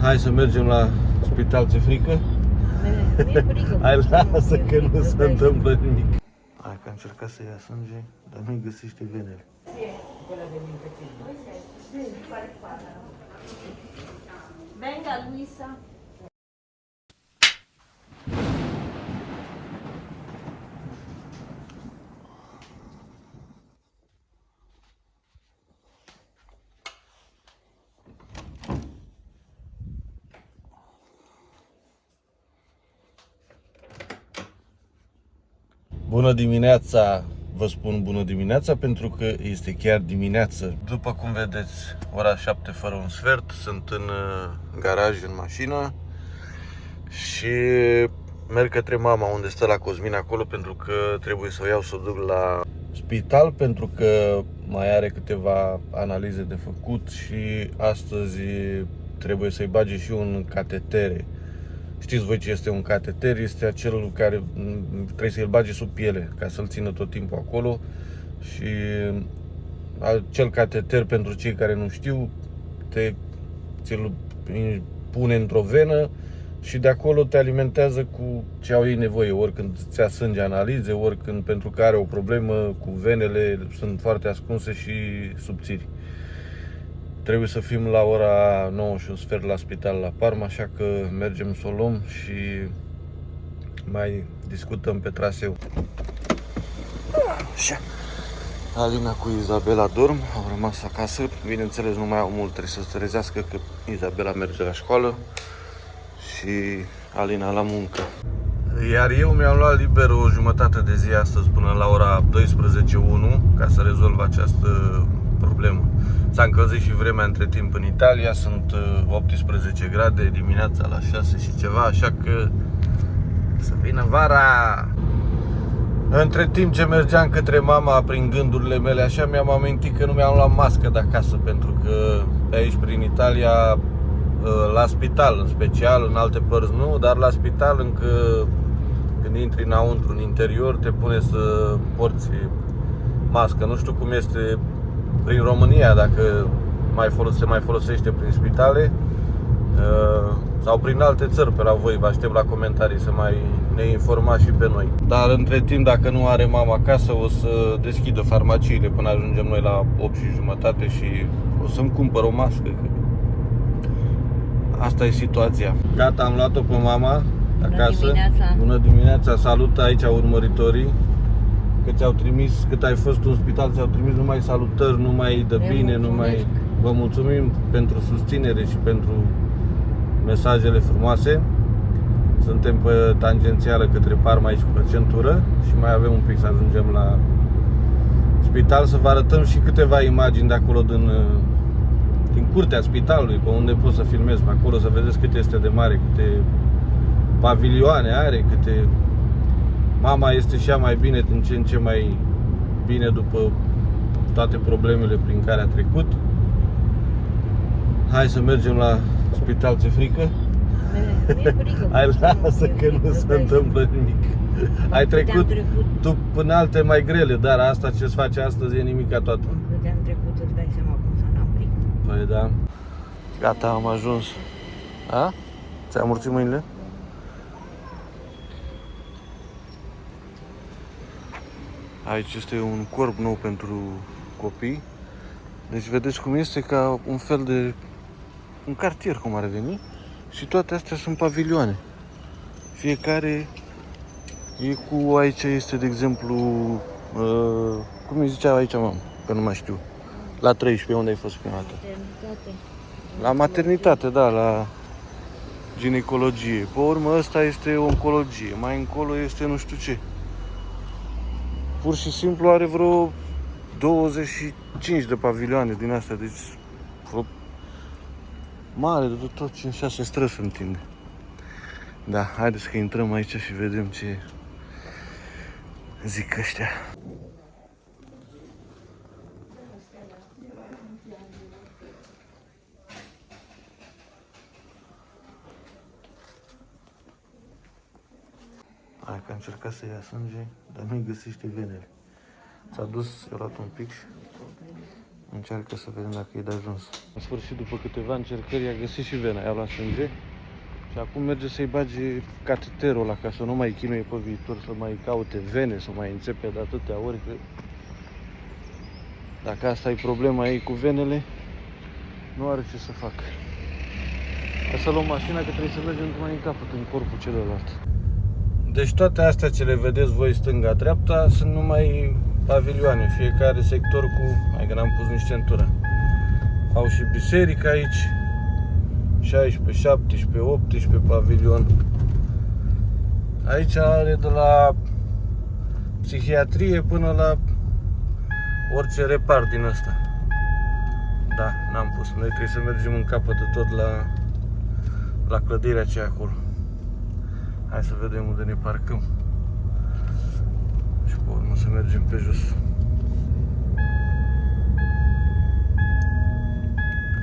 Hai să mergem la spital, ce frică? Mi-e frică. Hai, lasă că nu se întâmplă nimic. Hai că a încercat să ia sânge, dar nu-i găsește venele. Venga, Luisa. Bună dimineața! Vă spun bună dimineața pentru că este chiar dimineață. După cum vedeți, ora 7 fără un sfert, sunt în garaj, în mașină și merg către mama unde stă la Cosmin acolo pentru că trebuie să o iau să o duc la spital pentru că mai are câteva analize de făcut și astăzi trebuie să-i bage și un catetere. Știți voi ce este un cateter? Este acel care trebuie să-l bage sub piele ca să-l țină tot timpul acolo. Și acel cateter, pentru cei care nu știu, ți-l pune într-o venă și de acolo te alimentează cu ce au ei nevoie, oricând îți ia sânge analize, oricând, pentru că are o problemă cu venele, sunt foarte ascunse și subțiri. Trebuie să fim la ora 9 și un sfert la spital la Parma, așa că mergem să o luăm și mai discutăm pe traseu. Așa. Alina cu Izabela dorm, au rămas acasă. Bineînțeles, nu mai au mult, trebuie să se trezească că Izabela merge la școală și Alina la muncă. Iar eu mi-am luat liber o jumătate de zi astăzi până la ora 12:01 ca să rezolv această problemă. S-a încălzit și vremea între timp în Italia, sunt 18 grade dimineața la 6 și ceva, așa că să vină vara. Între timp ce mergeam către mama prin gândurile mele așa, mi-am amintit că nu mi-am luat mască de acasă, pentru că pe aici prin Italia, la spital în special, în alte părți nu, dar la spital încă când intri înăuntru, în interior, te pune să porți mască. Nu știu cum este prin România, dacă se mai folosește prin spitale sau prin alte țări pe la voi. Vă aștept la comentarii să mai ne informați și pe noi. Dar între timp, dacă nu are mama acasă, o să deschidă farmaciile până ajungem noi la 8:30 și o să-mi cumpăr o mască. Asta e situația. Gata, am luat-o pe mama acasă. Bună dimineața. Bună dimineața, salut aici urmăritorii. Că ți-au trimis, cât ai fost în spital, ți-au trimis numai salutări, numai de bine, numai... Vă mulțumim pentru susținere și pentru mesajele frumoase. Suntem pe tangențială către Parma aici pe centură și mai avem un pic să ajungem la spital, să vă arătăm și câteva imagini de acolo din curtea spitalului, pe unde pot să filmez pe acolo, să vedeți cât este de mare, câte pavilioane are, câte... Mama este și ea mai bine, din ce în ce mai bine după toate problemele prin care a trecut. Hai să mergem la spital, ce frică? Mi-e frică. Hai, lasă că nu se întâmplă nimic. Ai trecut tu până alte mai grele, dar asta ce-ți face astăzi e nimic ca toată. Câte am trecut, îți dai seama cum să n-am frică. Păi da. Gata, am ajuns. A? Ți-ai amorțit mâinile? Aici este un corp nou pentru copii. Deci vedeți cum este, ca un fel de... un cartier, cum ar veni. Și toate astea sunt pavilioane. Fiecare e cu... aici este, de exemplu... cum îi zicea aici, mamă? Că nu mai știu. La 13, unde ai fost prima dată? La maternitate, da, la ginecologie. Pe urmă, ăsta este oncologie. Mai încolo este nu știu ce. Pur și simplu are vreo 25 de pavilioane din astea, deci vreo mare de tot, 5-6 străzi se întinde. Da, haideți că intrăm aici și vedem ce zic ăștia. Hai că a încercat să ia sânge, dar nu-i găsește venele. S-a dus, i-a luat un pic și... Încearcă să vedem dacă e de ajuns. În sfârșit, după câteva încercări, a găsit și vena, i-a luat sânge. Și acum merge să-i bage cateterul ăla, ca să nu mai chinuie pe viitor, să mai caute vene, să mai înțepe de atâtea ori. Că dacă asta e problema ei cu venele, nu are ce să facă. Hai să luăm mașina, că trebuie să mergem mai în capăt, în corpul celălalt. Deci toate astea ce le vedeți voi stânga-dreapta sunt numai pavilioane, fiecare sector cu... Hai că n-am pus nici centura. Au și biserică aici, 16, 17, 18 pavilion. Aici are de la psihiatrie până la orice repar din ăsta. Da, n-am pus. Noi trebuie să mergem în capăt de tot la clădirea aceea acolo. Hai să vedem unde ne parcăm. Și pe urmă să mergem pe jos.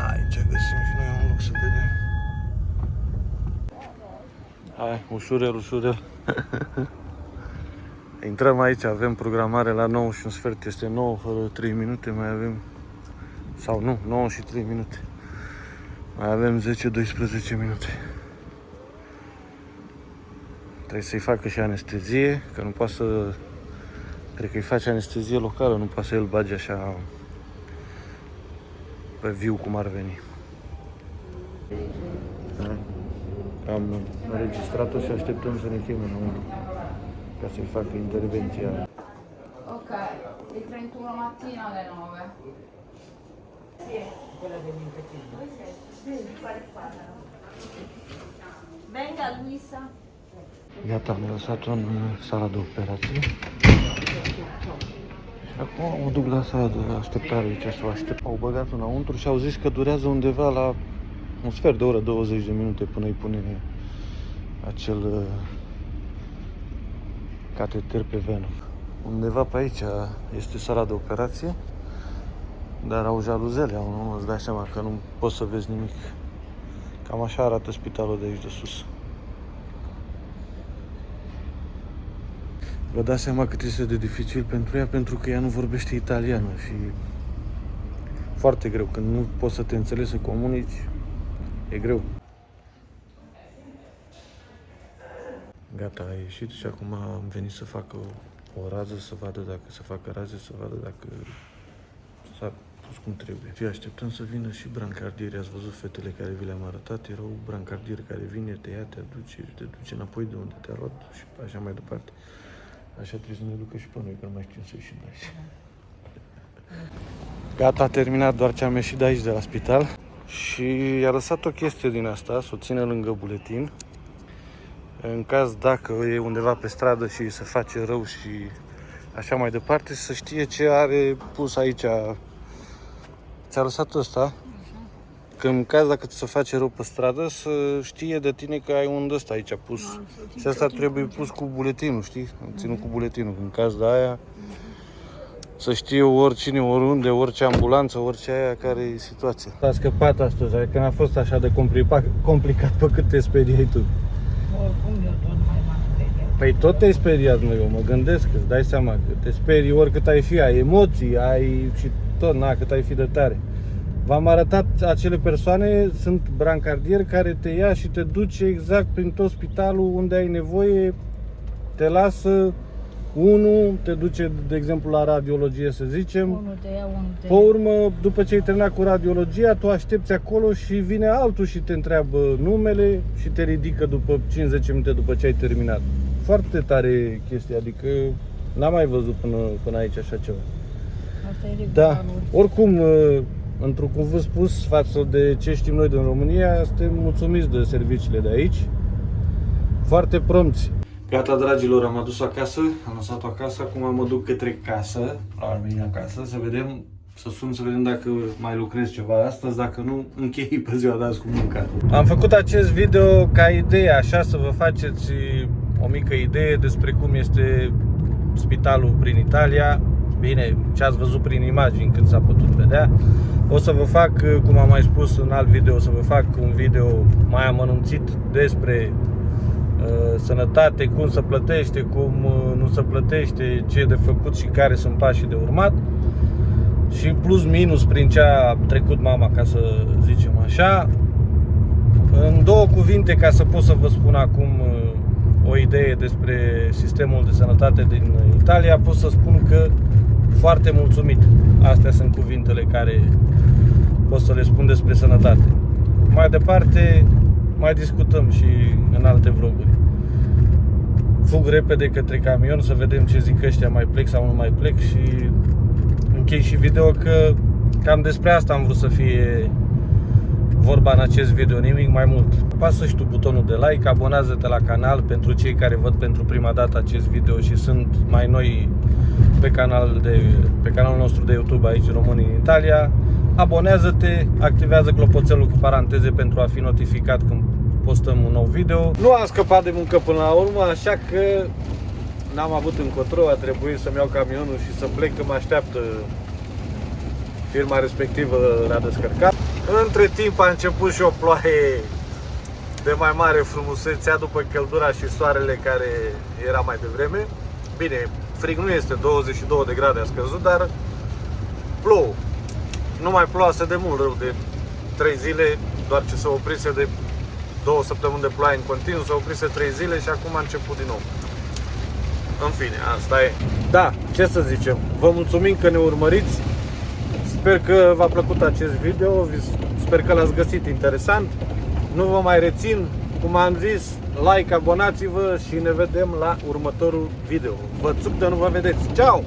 Aici găsim și noi un loc să vedem. Hai, ușurel, ușurel. Intrăm aici, avem programare la 9 și un sfert, este 9 fără 3 minute, mai avem... Sau nu, 9 și 3 minute. Mai avem 10-12 minute. Trebuie să-i facă și anestezie, că nu poate să... Cred că îi face anestezie locală, nu poate să el bage așa pe viu cum ar veni. Am înregistrat-o și așteptăm să ne cheme înăuntru ca să-i facă intervenția. Ok, il 31 mattina alle 9. Sì, quella dell'infettino. Venga Luisa. Gata, am lăsat-o în sala de operație. Și acum mă duc la sala de așteptare aici să o aștept. Au băgat-o înăuntru și au zis că durează undeva la un sfert de oră, 20 de minute până îi pune acel cateter pe venă. Undeva pe aici este sala de operație, dar au jaluzele, nu îți dai seama că nu poți să vezi nimic. Cam așa arată spitalul de aici de sus. Vă dați seama cât este de dificil pentru ea, pentru că ea nu vorbește italiană și foarte greu. Când nu poți să te înțelegi, să comunici, e greu. Gata, a ieșit și acum am venit să fac o rază, să vadă dacă se facă raze, să vadă dacă s-a pus cum trebuie. Și așteptăm să vină și brancardieri. Ați văzut fetele care vi le-am arătat? Erau brancardieri care vine, te ia, te aduce și te duce înapoi de unde te-a luat și așa mai departe. Așa trebuie să ne ducă și pe noi, că nu mai știm să ieșim de aici. Gata, a terminat, doar ce am ieșit de aici, de la spital. Și i-a lăsat o chestie din asta, să o ține lângă buletin. În caz dacă e undeva pe stradă și se face rău și așa mai departe, să știe ce are pus aici. Ți-a lăsat ăsta? Că în caz dacă ți se face rău pe stradă, să știe de tine că ai un ăsta aici pus. Și asta trebuie pus cu buletinul, știi? Ținut cu buletinul. În caz de aia, să știe oricine, oriunde, orice ambulanță, orice aia care e situația. A scăpat astăzi, adică n-a fost așa de complicat pe cât te speriai tu. Oricum eu tot mai m-am speriat. Păi tot te-ai speriat, mă, eu mă gândesc, îți dai seama că te sperii oricât ai fi, ai emoții, ai și tot, cât ai fi de tare. V-am arătat acele persoane, sunt brancardieri care te ia și te duce exact prin tot spitalul unde ai nevoie, te lasă, unul te duce, de exemplu, la radiologie, să zicem. Unul te ia, unul te Pe urmă, după ce ai terminat cu radiologia, tu aștepți acolo și vine altul și te întreabă numele și te ridică după 5-10 minute după ce ai terminat. Foarte tare chestia, adică n-am mai văzut până aici așa ceva. Asta e Da, regularul. oricum, într-un cuvânt spus, față de ce știm noi din România, suntem mulțumiți de serviciile de aici. Foarte prompți. Gata, dragilor, am adus acasă, am lăsat-o acasă, acum mă duc către casă, la mine acasă, să vedem, să sun să vedem dacă mai lucrez ceva astăzi, dacă nu, închei pe ziua de azi cu munca. Am făcut acest video ca idee, așa, să vă faceți o mică idee despre cum este spitalul prin Italia. Bine, ce ați văzut prin imagini cât s-a putut vedea. O să vă fac, cum am mai spus în alt video, o să vă fac un video mai amănunțit despre sănătate, cum se plătește, cum nu se plătește, ce e de făcut și care sunt pașii de urmat. și plus minus prin ce a trecut mama, ca să zicem așa. În două cuvinte, ca să pot să vă spun acum o idee despre sistemul de sănătate din Italia, pot să spun că foarte mulțumit. Astea sunt cuvintele care pot să le spun despre sănătate. Mai departe mai discutăm și în alte vloguri. Fug repede către camion să vedem ce zic ăștia, mai plec sau nu mai plec, și închei și video, că cam despre asta am vrut să fie vorba în acest video, nimic mai mult. Apasă și tu butonul de like, abonează-te la canal pentru cei care văd pentru prima dată acest video și sunt mai noi pe canalul nostru de YouTube aici, Românii în Italia. Abonează-te, activează clopoțelul cu paranteze pentru a fi notificat când postăm un nou video. Nu am scăpat de muncă până la urmă, așa că n-am avut încotro, a trebuit să-mi iau camionul și să plec, că mă așteaptă firma respectivă la descărcat. Între timp a început și o ploaie de mai mare frumusețea după căldura și soarele care era mai devreme. Bine, frig nu este, 22 de grade a scăzut, dar plouă. Nu mai ploase de mult, rău de 3 zile, doar ce s-a oprise de 2 săptămâni de ploaie în continuu, s-a oprise 3 zile și acum a început din nou. În fine, asta e. Da, ce să zicem, vă mulțumim că ne urmăriți. Sper că v-a plăcut acest video, sper că l-ați găsit interesant. Nu vă mai rețin, cum am zis, like, abonați-vă și ne vedem la următorul video. Vă țup de nu vă vedeți. Ciao!